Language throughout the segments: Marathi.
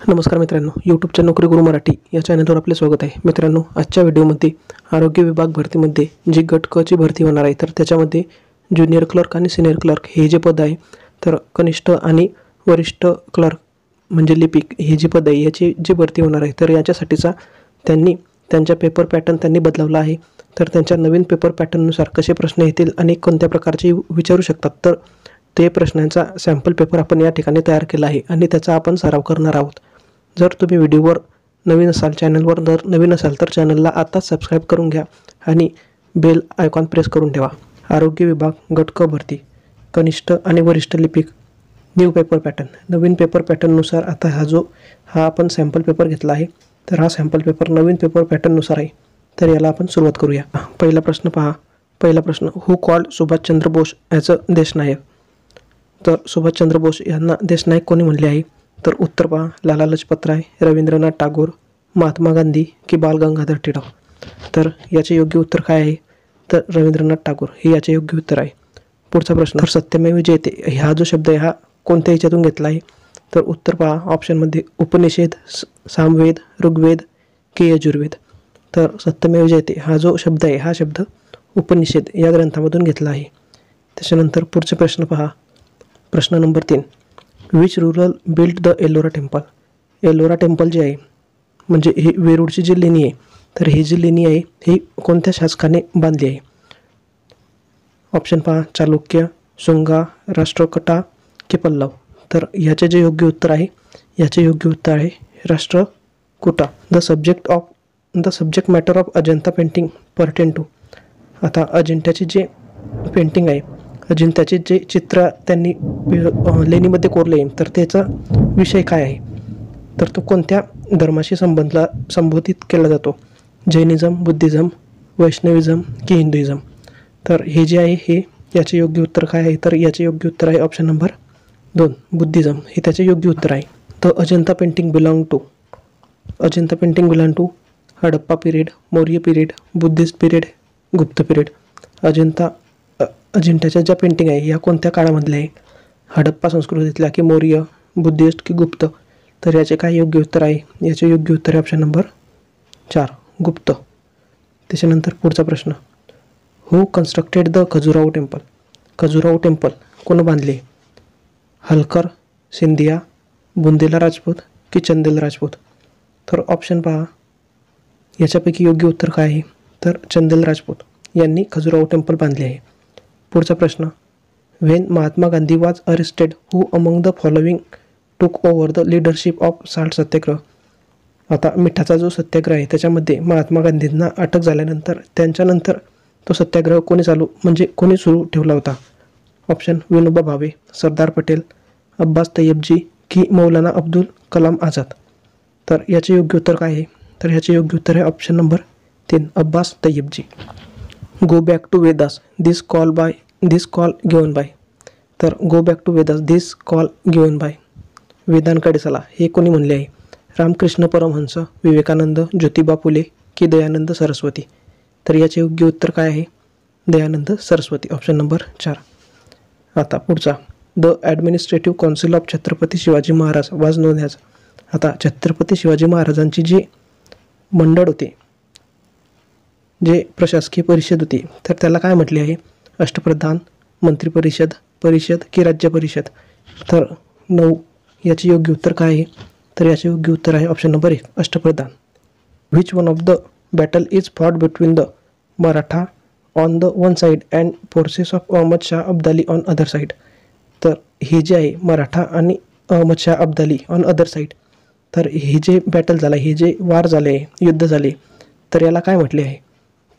नमस्कार मित्रांनो, यूट्यूबच्या नोकरी गुरु मराठी या चॅनलवर आपले स्वागत आहे. मित्रांनो, आजच्या व्हिडिओमध्ये आरोग्य विभाग भरतीमध्ये जी गट क ची भरती होणार आहे, तर त्याच्यामध्ये ज्युनियर क्लर्क आणि सिनियर क्लर्क हे जे पद आहे, तर कनिष्ठ आणि वरिष्ठ क्लर्क म्हणजे लिपिक हे जी पद आहे याची जी भरती होणार आहे, तर याच्यासाठीचा त्यांच्या पेपर पॅटर्न त्यांनी बदलवला आहे. तर त्यांच्या नवीन पेपर पॅटर्ननुसार कसे प्रश्न येतील आणि कोणत्या प्रकारचे विचारू शकतात, तर ते प्रश्नांचा सॅम्पल पेपर आपण या ठिकाणी तयार केला आहे आणि त्याचा आपण सराव करणार आहोत. जर तुम्ही व्हिडिओवर नवीन असाल, चॅनलवर जर नवीन असाल, तर चॅनलला आताच सबस्क्राईब करून घ्या आणि बेल आयकॉन प्रेस करून ठेवा. आरोग्य विभाग गट क भरती कनिष्ठ आणि वरिष्ठ लिपिक न्यू पेपर पॅटर्न. नवीन पेपर पॅटर्ननुसार आता हा आपण सॅम्पल पेपर घेतला आहे, तर हा सॅम्पल पेपर नवीन पेपर पॅटर्ननुसार आहे. तर याला आपण सुरुवात करूया. पहिला प्रश्न पहा. पहिला प्रश्न, who called Subhashchandra Bose as a देशनायक. तर सुभाषचंद्र बोस यांना देशनायक कोणी म्हणले आहे? तर उत्तर पहा, लाला लजपतराय, रवींद्रनाथ टागोर, महात्मा गांधी की बाल गंगाधर टिळक. तर याचे योग्य उत्तर काय आहे? तर रवींद्रनाथ टागोर हे याचे योग्य उत्तर आहे. पुढचा प्रश्न, तर सत्यमेव जयते हा जो शब्द आहे हा कोणत्या ह्याच्यातून घेतला आहे? तर उत्तर पहा ऑप्शनमध्ये, उपनिषद, सामवेद, ऋग्वेद की यजुर्वेद. तर सत्यमेव जयते हा जो शब्द आहे हा शब्द उपनिषद या ग्रंथामधून घेतला आहे. त्याच्यानंतर पुढचे प्रश्न पहा. प्रश्न number 3, which rural build the Ellora temple. Ellora temple जे आहे म्हणजे ही वेरूळची जी लेणी आहे, तर ही जी लेणी आहे ही कोणत्या शासकाने बांधली आहे? ऑप्शन पहा, चालुक्य, शुंगा, राष्ट्रकूटा की पल्लव. तर याचे जे योग्य उत्तर आहे, याचे योग्य उत्तर आहे Rashtrakuta. The subject matter of Ajanta painting pertain to. आता अजिंठ्याची जे पेंटिंग आहे, अजिंठ्याचे जे चित्र त्यांनी लेणीमध्ये कोरले आहे, तर त्याचा विषय काय आहे? तर तो कोणत्या धर्माशी संबोधित केला जातो? जैनिझम, बुद्धिझम, वैष्णविझम की हिंदुइझम. तर हे जे आहे हे याचे योग्य उत्तर काय आहे? तर याचे योग्य उत्तर आहे ऑप्शन नंबर 2, बुद्धिझम हे त्याचे योग्य उत्तर आहे. तर Ajanta painting belong to Harappa period, Maurya period, Buddhist period, Gupta period. अजिंठ्याच्या ज्या पेंटिंग आहे या कोणत्या काळामधल्या आहे? हडप्पा संस्कृतीतल्या की मौर्य, बुद्धिस्ट की गुप्त. तर याचे काय योग्य उत्तर आहे? याचे योग्य उत्तर आहे ऑप्शन नंबर 4, गुप्त. त्याच्यानंतर पुढचा प्रश्न, who constructed the Khajuraho temple. Khajuraho temple कोण बांधले? हलकर, सिंधिया, बुंदेला राजपूत की चंदेल राजपूत. तर ऑप्शन पहा, याच्यापैकी योग्य उत्तर काय आहे? तर चंदेल राजपूत यांनी खजुराहो टेम्पल बांधले आहे. पुढचा प्रश्न, when Mahatma Gandhi was arrested who among the following took over the leadership of salt Satyagraha. आता मिठाचा जो सत्याग्रह आहे त्याच्यामध्ये महात्मा गांधींना अटक झाल्यानंतर त्यांच्यानंतर तो सत्याग्रह कोणी सुरू ठेवला होता? ऑप्शन, विनोबा भावे, सरदार पटेल, अब्बास तय्यबजी की मौलाना अब्दुल कलाम आझाद. तर याचे योग्य उत्तर काय आहे? तर याचे योग्य उत्तर आहे option number 3, Abbas Tyabji. Go back to Vedas, this call given by. तर go back to Vedas, this call given by, वेदांकडे चला हे कोणी म्हणले आहे? रामकृष्ण परमहंस, विवेकानंद, ज्योतिबा फुले की दयानंद सरस्वती. तर याचे योग्य उत्तर काय आहे? Dayanand Saraswati, option number 4. आता पुढचा, the administrative council of Chhatrapati Shivaji Maharaj वाज नोन ॲज. आता छत्रपती शिवाजी महाराजांची जी मंडळ होते, जे प्रशासकीय परिषद होती, तर त्याला काय म्हटले आहे? अष्टप्रधान, मंत्रिपरिषद, परिषद की राज्य परिषद. तर 9 याचे योग्य उत्तर काय आहे? तर याचे योग्य उत्तर आहे option number 1, Ashtapradhan. Which one of the battle is fought between the Maratha on the one side and forces of Ahmad Shah Abdali on other side. तर हे जे आहे मराठा आणि Ahmad Shah Abdali on other side, तर हे जे बॅटल झालं, हे जे वार झाले, युद्ध झाले, तर याला काय म्हटले आहे?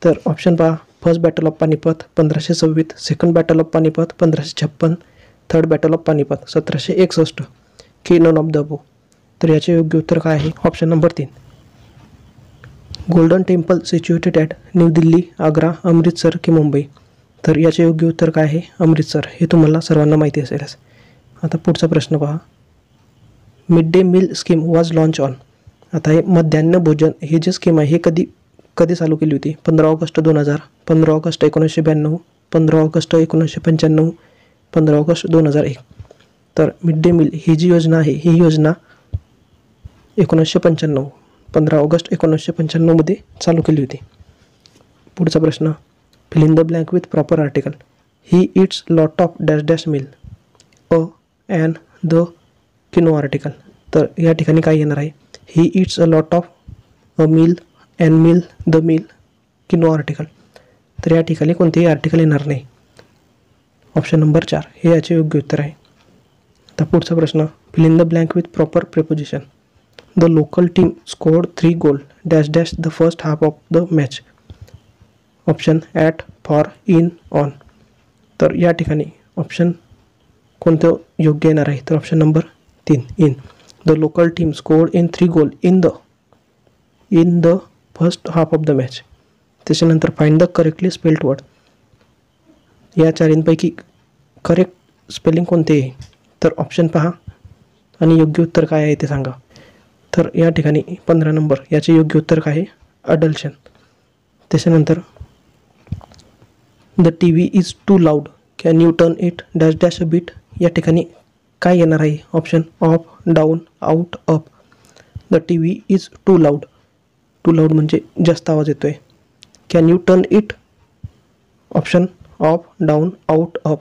तर ऑप्शन पहा, first battle of Panipat 1526, second battle of Panipat 1556, third battle of Panipat 1761 की नन ऑफ द अबोव. तर याचे योग्य उत्तर काय आहे? Option number 3, golden temple situated at new Delhi, Agra, Amritsar की मुंबई. तर याचे योग्य उत्तर काय आहे? अमृतसर. हे तुम्हाला सर्वांना माहिती असेलच. आता पुढचा प्रश्न पहा, mid day meal scheme was launch on. आता हे मध्यान्ह भोजन हे जे स्कीम आहे हे कधी चालू केली होती? 15 ऑगस्ट 2000, 15 ऑगस्ट 1992, 15 ऑगस्ट 1995, 15 ऑगस्ट 2001. तर मिड डे मील ही जी योजना आहे ही योजना 1995 15 ऑगस्ट 1995मध्ये चालू केली होती. पुढचा प्रश्न, fill in the blank with proper article. He eats lot of dash dash meal. A an the किनो आर्टिकल. तर या ठिकाणी काय येणार आहे? He eats a lot of a meal, an meal, the meal, किनो आर्टिकल. तर या ठिकाणी कोणतेही आर्टिकल येणार नाही. ऑप्शन नंबर 4 हे याचे योग्य उत्तर आहे. आता पुढचा प्रश्न, fill in the blank with proper preposition. The local team scored 3 goal dash dash the first half of the match. Option at, for, in, on. तर या ठिकाणी ऑप्शन कोणतं योग्य येणार आहे? तर option number 3 in. The local team scored in 3 goal in the first half of the match. त्याच्यानंतर find the correctly spelled word. या चारींपैकी करेक्ट स्पेलिंग कोणते आहे? तर ऑप्शन पहा आणि योग्य उत्तर काय आहे ते सांगा. तर या ठिकाणी 15 नंबर याचे योग्य उत्तर काय आहे? अडल्शन. त्याच्यानंतर the T V is too loud, can you turn it dash dash a bit. या ठिकाणी काय येणार आहे? Option off, down, out, up. The T V is too loud. Too loud म्हणजे जास्त आवाज येतो आहे. Can you turn it, option off, down, out, up.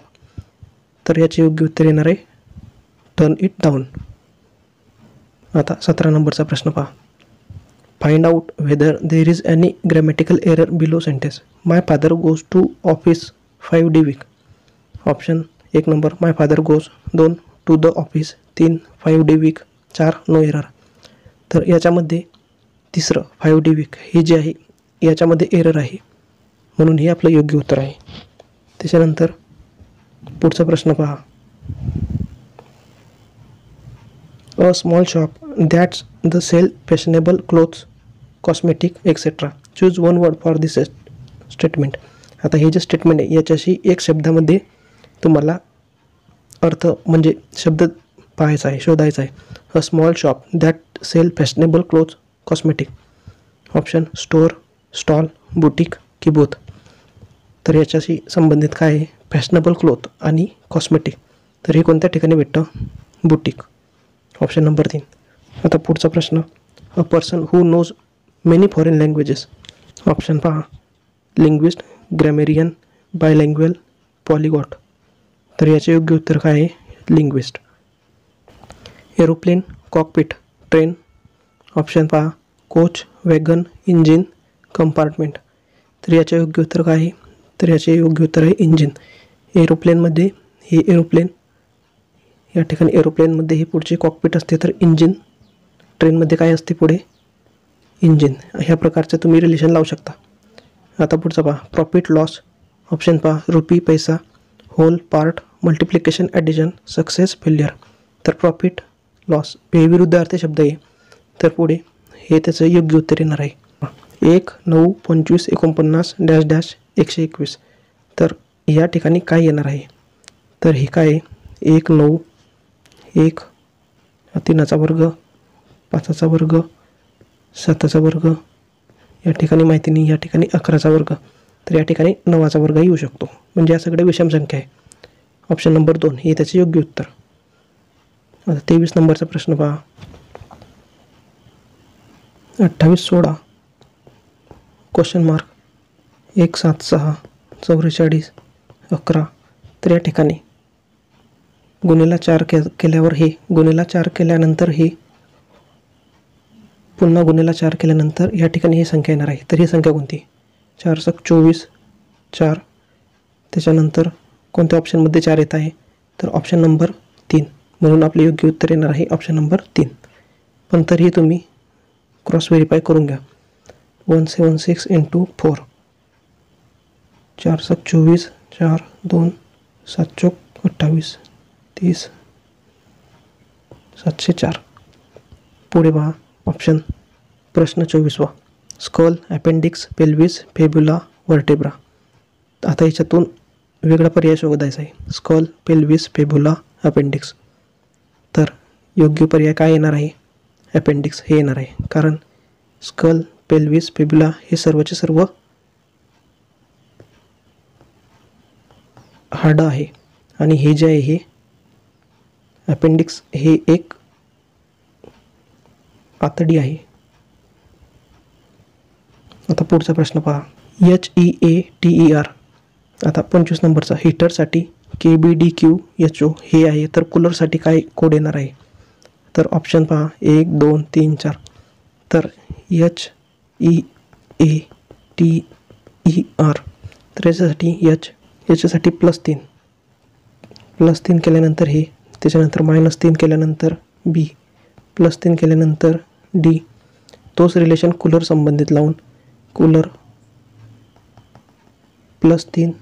तर याचे योग्य उत्तर येणार आहे टर्न इट डाऊन. आता 17 नंबरचा प्रश्न पहा. Find out whether there is any grammatical error below sentence. My father goes to office 5 day week. Option 1 number, my father goes. 2 to the office. 3 5 day week. 4 no error. तर याच्यामध्ये तिसरं 5 डे वीक हे जे आहे याच्यामध्ये एरर आहे, म्हणून हे आपलं योग्य उत्तर आहे. त्याच्यानंतर पुढचा प्रश्न पहा. A small shop that's the sell fashionable clothes, cosmetic etcetera. Choose one word for this statement. आता हे जे स्टेटमेंट आहे याच्याशी एक शब्दामध्ये तुम्हाला अर्थ म्हणजे शब्द पाहायचा आहे, शोधायचा आहे. A small shop that sell fashionable clothes, cosmetic. Option store, stall, boutique की बोथ. तर याच्याशी संबंधित काय आहे? फॅशनेबल क्लोथ आणि कॉस्मेटिक. तर हे कोणत्या ठिकाणी भेटतं? बुटीक. Option number 3. आता पुढचा प्रश्न, a person who knows many foreign languages. Option पहा, लिंग्विस्ट, ग्रॅमेरियन, बायलँग्वेल, पॉलिगॉट. तर याचे योग्य उत्तर काय आहे? Linguist. Aeroplane, cockpit, train. Option पहा, कोच, वॅगन, इंजिन, कंपार्टमेंट. तर याचे योग्य उत्तर काय आहे? तर याचे योग्य उत्तर आहे इंजिन. एरोप्लेनमध्ये हे एरोप्लेन, या ठिकाणी एरोप्लेनमध्ये ही पुढचे कॉकपिट असते, तर इंजिन. ट्रेनमध्ये काय असते पुढे? इंजिन. ह्या प्रकारचं तुम्ही रिलेशन लावू शकता. आता पुढचा पहा, प्रॉफिट, लॉस. ऑप्शन पहा, rupee, paisa, whole, part, multiplication, addition, success, failure. तर प्रॉफिट, लॉस हे विरुद्धार्थी शब्द आहे, तर पुढे हे त्याचं योग्य उत्तर येणार आहे. 1 9 25 49 डॅश डॅश 121. तर या ठिकाणी काय येणार आहे? तर हे काय आहे? 1 9 1 3चा वर्ग, 5चा वर्ग, 7चा वर्ग. या ठिकाणी माहिती नाही. या ठिकाणी 11चा वर्ग. तर या ठिकाणी 9चा वर्ग येऊ शकतो. म्हणजे या सगळ्या विषम संख्या आहे. ऑप्शन नंबर 2 हे त्याचे योग्य उत्तर. आता 23 नंबरचा प्रश्न पहा. 28 16 क्वेश्चन मार्क 1 7 6 44 11. तर या ठिकाणी गुन्हेला 4 केल्यावर हे, गुन्हेला 4 केल्यानंतर हे, पुन्हा गुन्हेला 4 केल्यानंतर या ठिकाणी ही संख्या येणार आहे. तर ही संख्या कोणती? 4 7 24 4. त्याच्यानंतर कोणत्या ऑप्शनमध्ये 4 येत आहे? तर ऑप्शन नंबर 3. म्हणून आपले योग्य उत्तर येणार आहे ऑप्शन नंबर 3. पण तरीही तुम्ही क्रॉस व्हेरीफाय करून घ्या. 176 × 4 4 7 24 4 2 7 चौक 28 30 704. पुढे पहा ऑप्शन प्रश्न 24वा, skull, appendix, pelvis, fibula, vertebra. आता याच्यातून वेगळा पर्याय शोधायचा आहे. Skull, pelvis, fibula, appendix. तर योग्य पर्याय काय येणार आहे? अपेंडिक्स हे येणार आहे. कारण स्कल, पेल्विस, फेब्युला हे सर्वचे सर्व हाडं आहे आणि हे जे आहे हे अपेंडिक्स हे एक आतडी आहे. आता पुढचा प्रश्न पहा. HEATER. आता 25 नंबरचा हीटरसाठी KBDQHO हे आहे, तर कूलरसाठी काय कोड येणार आहे? तर ऑप्शन पहा 1 2 3 4. तर HEATER. तर याच्यासाठी +3 केल्यानंतर हे, त्याच्यानंतर -3 केल्यानंतर B, +3 केल्यानंतर D. तोच रिलेशन कूलर संबंधित लावून कूलर +3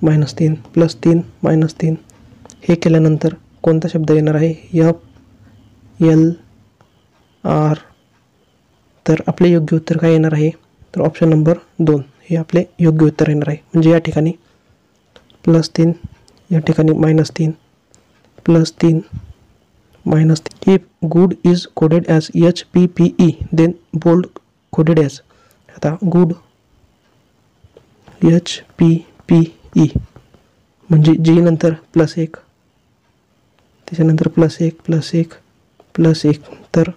-3 +3 -3 हे केल्यानंतर कोणता शब्द येणार आहे? FLR. तर आपले योग्य उत्तर काय येणार आहे? तर ऑप्शन नंबर 2 हे आपले योग्य उत्तर येणार आहे. म्हणजे या ठिकाणी +3, या ठिकाणी -3, +3 -3. If good is coded as HPPE then bold coded as. आता गुड HPPE म्हणजे G नंतर +1, त्याच्यानंतर +1 +1 +1. तर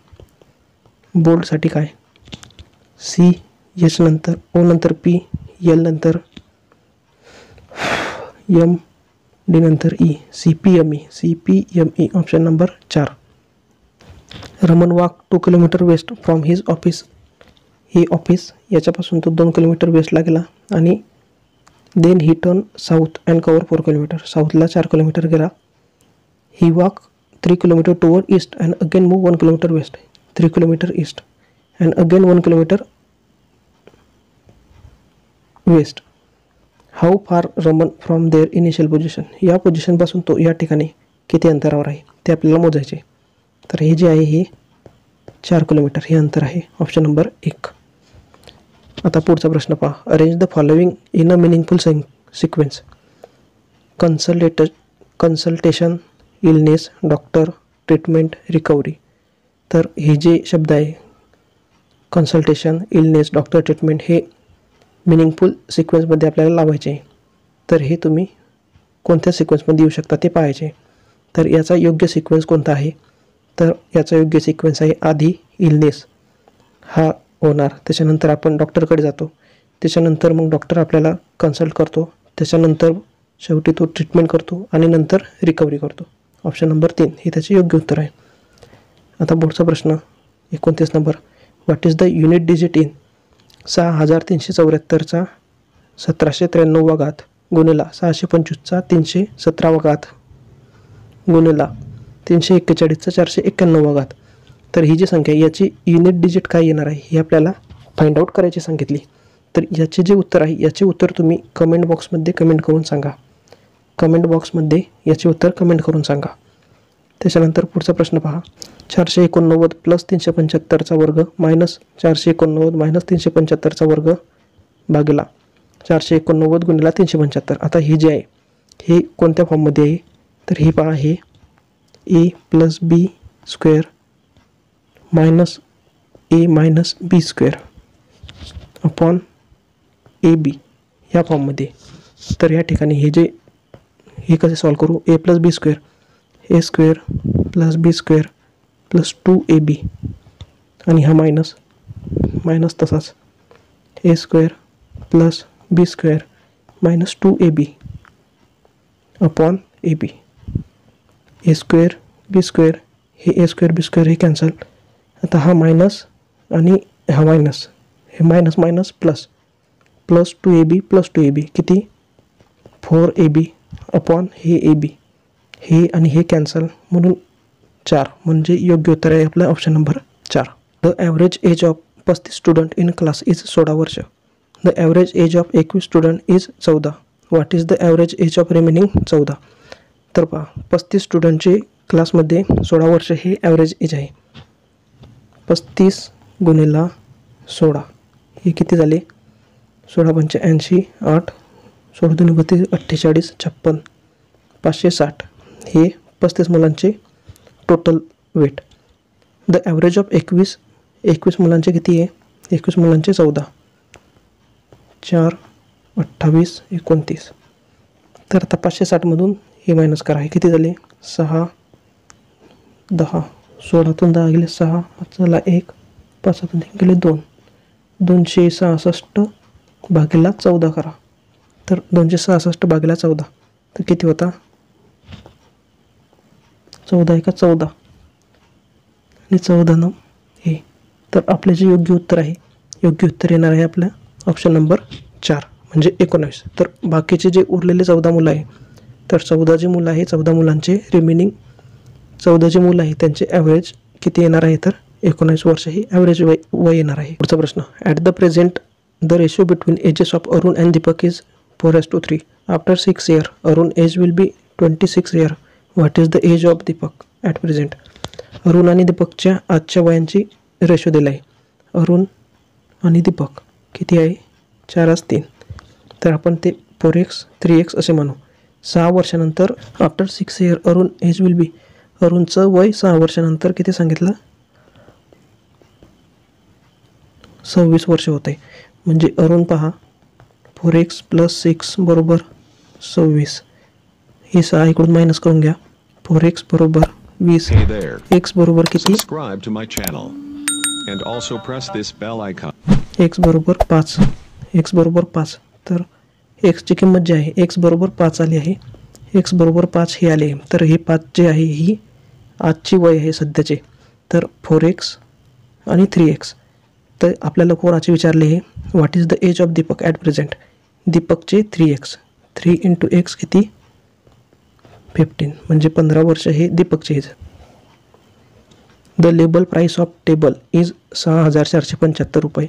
बोल्डसाठी काय? C, H नंतर O नंतर P, L नंतर M, D नंतर E, CPME. Option number 4. Raman walk 2 kilometre west from his office. हे ऑफिस याच्यापासून तो 2 किलोमीटर वेस्टला गेला आणि then he turn south and cover 4 kilometre. साऊथला 4 किलोमीटर गेला. He walk 3 kilometre toward east and again move 1 kilometre west. 3 kilometre east and again 1 kilometre west. How far Raman from their initial position. या पोझिशनपासून तो या ठिकाणी किती अंतरावर आहे ते आपल्याला मोजायचे. तर हे जे आहे हे 4 किलोमीटर हे अंतर आहे. Option number 1. आता पुढचा प्रश्न पहा. Arrange the following in a meaningful sequence. Consultation, illness, doctor, treatment, recovery. तर हे जे शब्द आहे कन्सल्टेशन, इलनेस, डॉक्टर, ट्रीटमेंट हे मिनिंगफुल सिक्वेन्समध्ये आपल्याला लावायचे आहे. तर हे तुम्ही कोणत्या सिक्वेन्समध्ये येऊ शकता ते पाहायचे. तर याचा योग्य सिक्वेन्स कोणता आहे? तर याचा योग्य सिक्वेन्स आहे आधी इलनेस हा होणार, त्याच्यानंतर आपण डॉक्टरकडे जातो, त्याच्यानंतर मग डॉक्टर आपल्याला कन्सल्ट करतो, त्याच्यानंतर शेवटी तो ट्रीटमेंट करतो आणि नंतर रिकव्हरी करतो. ऑप्शन नंबर 3 हे त्याचे योग्य उत्तर आहे. आता पुढचा प्रश्न 29 नंबर. What is the unit digit in 6374चा 1793 घात गुणिला 625चा 317 घात गुणिला 341चा 491 घात. तर ही जी संख्या आहे याची युनिट डिजिट काय येणार आहे हे आपल्याला फाइंड आउट करायची सांगितली. तर याचे जे उत्तर आहे याचे उत्तर तुम्ही कमेंट बॉक्समध्ये कमेंट करून सांगा. कमेंट बॉक्समध्ये याचे उत्तर कमेंट करून सांगा. त्याच्यानंतर पुढचा प्रश्न पहा. 489 + 375चा वर्ग -489 - 375चा वर्ग भागिला 489 गुणिला 375. आता हे जे आहे हे कोणत्या फॉर्ममध्ये आहे? तर हे पहा, हे a + b² - a - b² upon ab या फॉर्ममध्ये. तर या ठिकाणी हे कसे सॉल्व करू? a + b² a² + b² + 2ab आणि हा मायनस तसाच a² + b² - 2ab upon ab. a² b² हे a² b² हे कॅन्सल. आता हा मायनस आणि हा मायनस, हे मायनस प्लस 2ab + 2ab किती? 4ab अपॉन हे ab, हे आणि हे कॅन्सल म्हणून 4. म्हणजे योग्य उत्तर आहे आपलं option number 4. The average age of 35 student in class is 16 वर्ष. The average age of 21 student is 14. What is the average age of remaining 14. तर पहा, 35 स्टुडंटचे क्लासमध्ये 16 वर्ष हे ॲव्हरेज एज आहे. 35 गुणिला 16 हे किती झाले? 16 × 5 = 80, 8 16 × 2 = 32, 48, 56, 560 हे 35 मुलांचे total weight. The average of 21 मुलांचे किती आहे? 21 मुलांचे 14, 4 28 29. तर आता 560मधून हे मायनस करा, हे किती झाले? 6 10 16तून 10 गेले 6, 5ला 1, 5तून 3 गेले 2, 266 भागिले 14 करा. तर 266 भागिले 14 तर किती होता? 14 एका 14 आणि 14 हे. तर आपले जे योग्य उत्तर आहे, योग्य उत्तर येणार आहे आपलं ऑप्शन नंबर 4 म्हणजे 19. तर बाकीचे जे उरलेले 14 मुलं आहे, तर 14 जी मुलं आहे, 14 मुलांचे रिमेनिंग 14 जी मुलं आहे त्यांचे ॲव्हरेज किती येणार आहे? तर 19 वर्ष ही ॲव्हरेज वय येणार आहे. पुढचा प्रश्न, at the present the ratio between ages of Arun and Deepak is 4:3. After 6 years Arun age will be 26 years. What is the age of Deepak at present? Arun आणि दीपकच्या आजच्या वयांची रेशो दिला आहे. अरुण आणि दीपक किती आहे? 4:3. तर आपण ते 4x 3x असे म्हणू. 6 वर्षानंतर after 6 years Arun age will be, अरुणचं वय 6 वर्षानंतर किती सांगितलं? 26 वर्ष होते. म्हणजे अरुण पहा 4x + 6 बरोबर 26. हे 6 इकडून मायनस करून घ्या. 4x बरोबर 20. Hey there. x बरोबर किती? Subscribe to my channel and also press this bell icon. x बरोबर 5. x बरोबर 5. तर x ची किंमत जी आहे x बरोबर 5 आली आहे. x बरोबर 5 हे आले. तर हे 5 जे आहे ही आजची वय आहे सध्याचे. तर 4x आणि 3x. तर आपल्याला कोणाचे विचारले आहे? What is the age of Deepak at present? दीपकचे 3x. 3 × x किती? 15 म्हणजे 15 वर्ष हे दीपकचे age. The label price of table is 6,475 रुपये.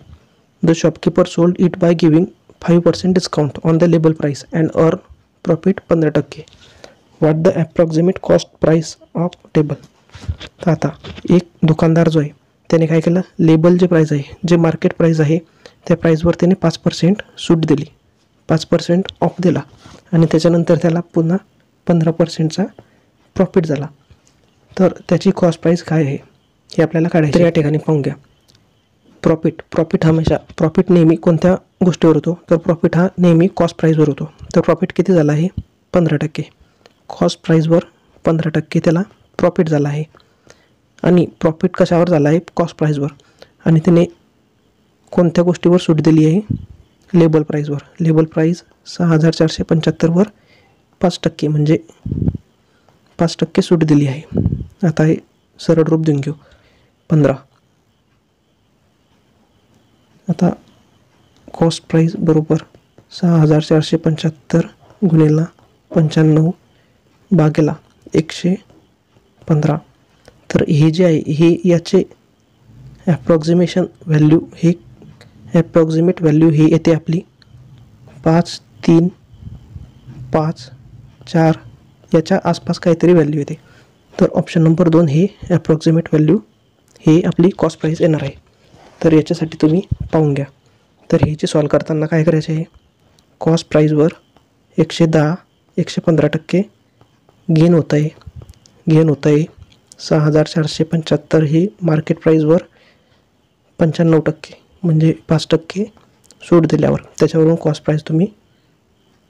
The shopkeeper sold it by giving 5% discount on the label price and earn profit 15%. What the approximate cost price of table? तर आता एक दुकानदार जो आहे त्याने काय केलं? लेबल जे प्राईस आहे, जे मार्केट प्राईस आहे त्या प्राईसवर त्याने 5% सूट दिली, 5% ऑफ दिला आणि त्याच्यानंतर त्याला पुन्हा 15%चा प्रॉफिट झाला. तर त्याची कॉस्ट प्राईस काय आहे हे आपल्याला काढायचं. तर या ठिकाणी पाहून घ्या. प्रॉफिट नेहमी कोणत्या गोष्टीवर होतो? तर प्रॉफिट हा नेहमी कॉस्ट प्राईसवर होतो. तर प्रॉफिट किती झाला आहे? 15%. कॉस्ट प्राईसवर 15% त्याला प्रॉफिट झाला आहे. आणि प्रॉफिट कशावर झाला आहे? कॉस्ट प्राईसवर. आणि त्याने कोणत्या गोष्टीवर सूट दिली आहे? लेबल प्राईसवर. लेबल प्राईस 6,475वर 5% म्हणजे 5% सूट दिली आहे. आता हे सरळ रूप देऊन घेऊ. 15. आता कॉस्ट प्राईस बरोबर 6,475 गुणिले 95 भागिले 115. तर हे जे आहे हे याचे ॲप्रॉक्सिमेट व्हॅल्यू ही येते आपली 5, 3, 5, 4 याच्या आसपास काहीतरी व्हॅल्यू येते. तर ऑप्शन नंबर 2 हे ॲप्रॉक्सिमेट व्हॅल्यू हे आपली कॉस्ट प्राईस येणार आहे. तर याच्यासाठी तुम्ही पाहून घ्या. तर हे जे सॉल्व करताना काय करायचे आहे? कॉस्ट प्राईसवर 110, 115% गेन होत आहे. 6,475 ही मार्केट प्राईसवर 95% म्हणजे 5% सूट दिल्यावर त्याच्यावरून कॉस्ट प्राईस तुम्ही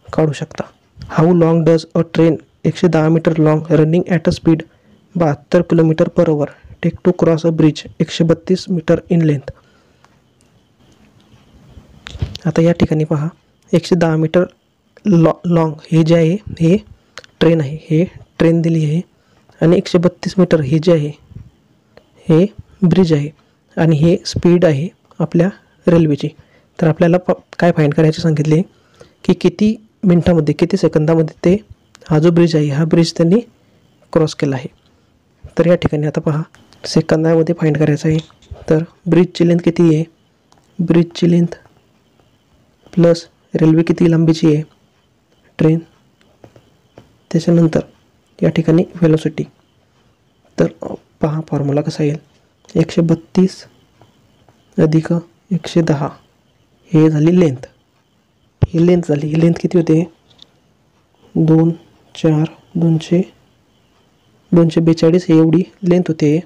काढू शकता. How long does a train 110 metre long running at a speed 72 km/h take to cross a bridge 132 metre in length? आता या ठिकाणी पहा 110 मीटर लॉंग हे जे आहे हे ट्रेन आहे, हे ट्रेन दिली आहे आणि 132 मीटर हे जे आहे हे ब्रिज आहे आणि हे स्पीड आहे आपल्या रेल्वेची. तर आपल्याला काय फाईंड करायचे सांगितले की किती मिनटामध्ये, किती सेकंदामध्ये ते हा जो ब्रिज आहे हा ब्रिज त्यांनी क्रॉस केला आहे. तर या ठिकाणी आता पहा सेकंदामध्ये फाईंड करायचं आहे. तर ब्रिजची लेंथ किती आहे? ब्रिजची लेंथ प्लस रेल्वे किती लांबीची आहे? ट्रेन. त्याच्यानंतर या ठिकाणी व्हेलोसिटी. तर पहा फॉर्म्युला कसा येईल? 132 अधिक 110 हे झाली लेंथ. ही लेंथ झाली. ही लेंथ किती होते? 2, 4, 242 हे एवढी लेंथ होते.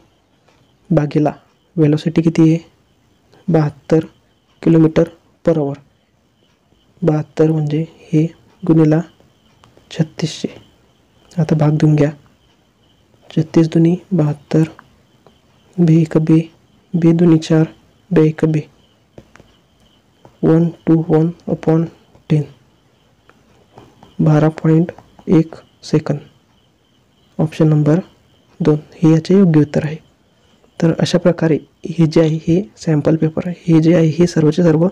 भागीला व्हेलोसिटी किती आहे? 72 km/h. 72 म्हणजे हे गुणिला 3600. आता भाग देऊन घ्या. 36 दुनी 72 बे एक बे, बे दुनी 4, बे एक बे, 1/10, 12.1 सेकंद. ऑप्शन नंबर 2 हे याचे योग्य उत्तर आहे. तर अशा प्रकारे हे जे आहे हे सॅम्पल पेपर आहे. हे जे आहे हे सर्वचे सर्व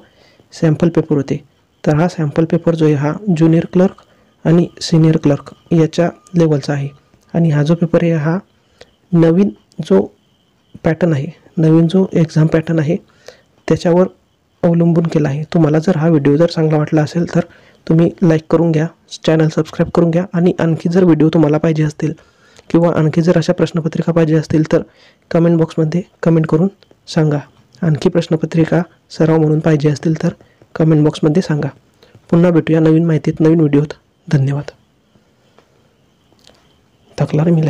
सॅम्पल पेपर होते. तर हा सॅम्पल पेपर जो आहे हा ज्युनियर क्लर्क आणि सिनियर क्लर्क याच्या लेवलचा आहे. आणि हा जो पेपर आहे हा नवीन जो पॅटर्न आहे, नवीन जो एक्झाम पॅटर्न आहे त्याच्यावर अवलंबून केला आहे. तुम्हाला जर हा व्हिडिओ जर चांगला वाटला असेल तर तुम्ही लाईक करून घ्या, चॅनल सबस्क्राईब करून घ्या. आणि आणखी जर व्हिडिओ तुम्हाला पाहिजे असतील किंवा आणखी जर अशा प्रश्नपत्रिका पाहिजे असतील तर कमेंट बॉक्समध्ये कमेंट करून सांगा. आणखी प्रश्नपत्रिका सराव म्हणून पाहिजे असतील तर कमेंट बॉक्समध्ये सांगा. पुन्हा भेटूया नवीन माहितीत, नवीन व्हिडिओत. धन्यवाद. थकला रे मी.